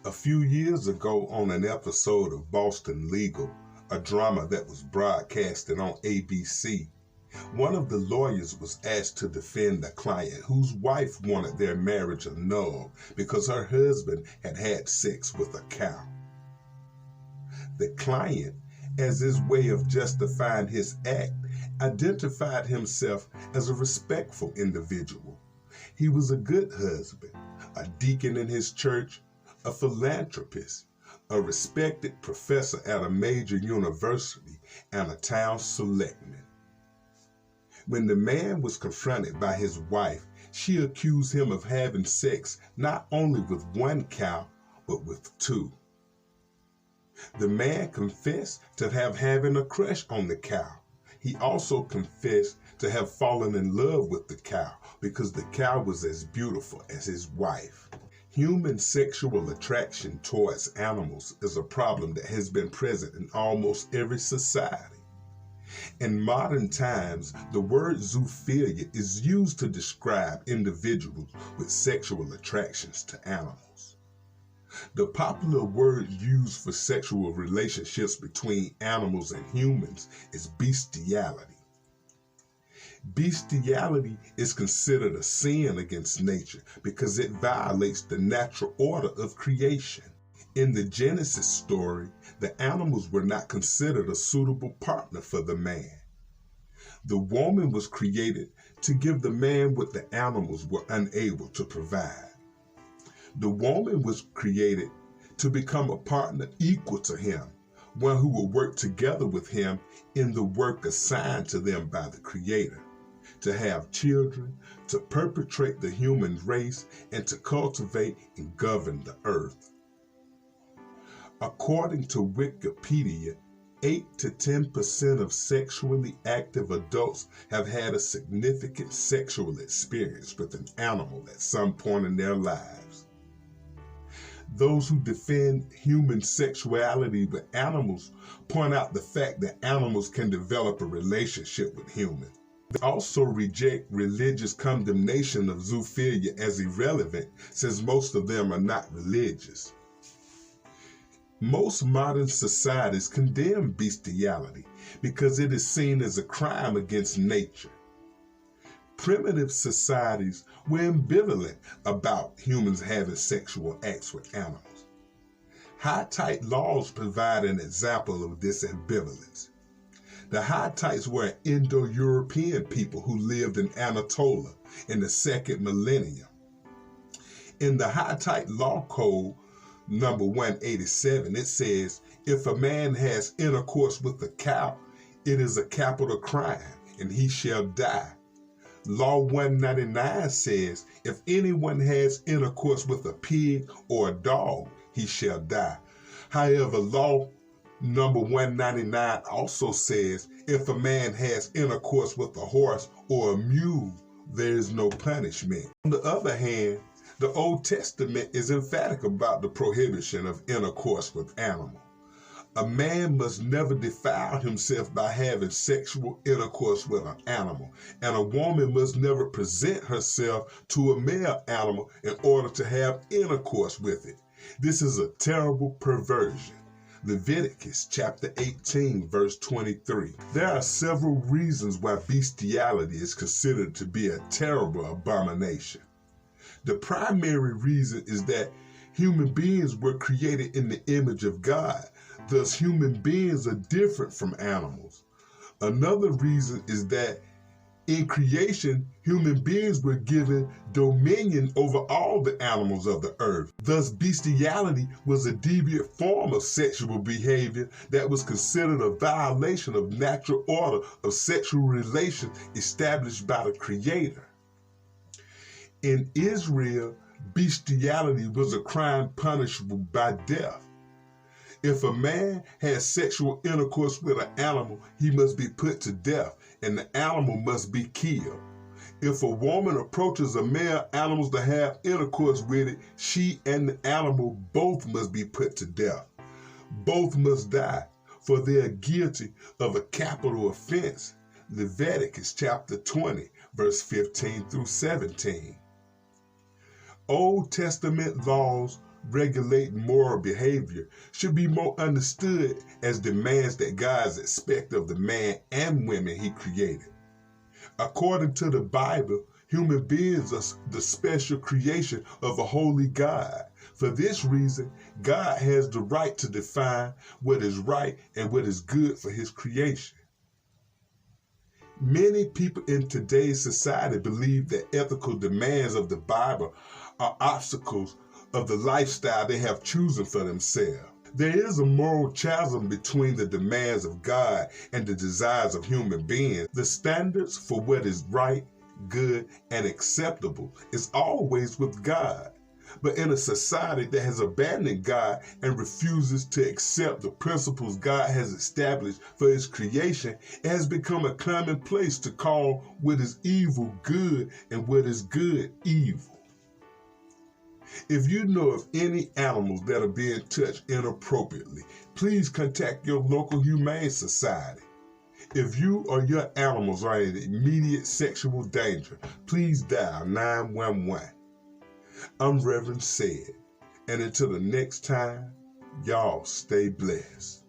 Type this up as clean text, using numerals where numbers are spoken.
A few years ago on an episode of Boston Legal, a drama that was broadcasted on ABC, one of the lawyers was asked to defend a client whose wife wanted their marriage annulled because her husband had had sex with a cow. The client, as his way of justifying his act, identified himself as a respectful individual. He was a good husband, a deacon in his church, a philanthropist, a respected professor at a major university, and a town selectman. When the man was confronted by his wife, she accused him of having sex not only with one cow, but with two. The man confessed to having a crush on the cow. He also confessed to have fallen in love with the cow because the cow was as beautiful as his wife. Human sexual attraction towards animals is a problem that has been present in almost every society. In modern times, the word zoophilia is used to describe individuals with sexual attractions to animals. The popular word used for sexual relationships between animals and humans is beastiality. Bestiality is considered a sin against nature because it violates the natural order of creation. In the Genesis story, the animals were not considered a suitable partner for the man. The woman was created to give the man what the animals were unable to provide. The woman was created to become a partner equal to him, one who will work together with him in the work assigned to them by the Creator, to have children, to perpetrate the human race, and to cultivate and govern the earth. According to Wikipedia, 8 to 10% of sexually active adults have had a significant sexual experience with an animal at some point in their lives. Those who defend human sexuality with animals point out the fact that animals can develop a relationship with humans. They also reject religious condemnation of zoophilia as irrelevant, since most of them are not religious. Most modern societies condemn bestiality because it is seen as a crime against nature. Primitive societies were ambivalent about humans having sexual acts with animals. Hittite laws provide an example of this ambivalence. The Hittites were an Indo-European people who lived in Anatolia in the 2nd millennium. In the Hittite law code, number 187, it says, if a man has intercourse with a cow, it is a capital crime, and he shall die. Law 199 says, if anyone has intercourse with a pig or a dog, he shall die. However, Law number 199 also says, if a man has intercourse with a horse or a mule, there is no punishment. On the other hand, the Old Testament is emphatic about the prohibition of intercourse with animals. A man must never defile himself by having sexual intercourse with an animal, and a woman must never present herself to a male animal in order to have intercourse with it. This is a terrible perversion. Leviticus chapter 18, verse 23. There are several reasons why bestiality is considered to be a terrible abomination. The primary reason is that human beings were created in the image of God. Thus, human beings are different from animals. Another reason is that in creation, human beings were given dominion over all the animals of the earth. Thus, bestiality was a deviant form of sexual behavior that was considered a violation of natural order of sexual relations established by the Creator. In Israel, bestiality was a crime punishable by death. If a man has sexual intercourse with an animal, he must be put to death, and the animal must be killed. If a woman approaches a male animal to have intercourse with it, she and the animal both must be put to death. Both must die, for they are guilty of a capital offense. Leviticus chapter 20, verse 15 through 17. Old Testament laws regulating moral behavior should be more understood as demands that God expects of the man and women he created. According to the Bible, human beings are the special creation of a holy God. For this reason, God has the right to define what is right and what is good for his creation. Many people in today's society believe that ethical demands of the Bible are obstacles of the lifestyle they have chosen for themselves. There is a moral chasm between the demands of God and the desires of human beings. The standards for what is right, good, and acceptable is always with God. But in a society that has abandoned God and refuses to accept the principles God has established for his creation, it has become a commonplace to call what is evil good and what is good evil. If you know of any animals that are being touched inappropriately, please contact your local Humane Society. If you or your animals are in immediate sexual danger, please dial 911. I'm Rev Ced, and until the next time, y'all stay blessed.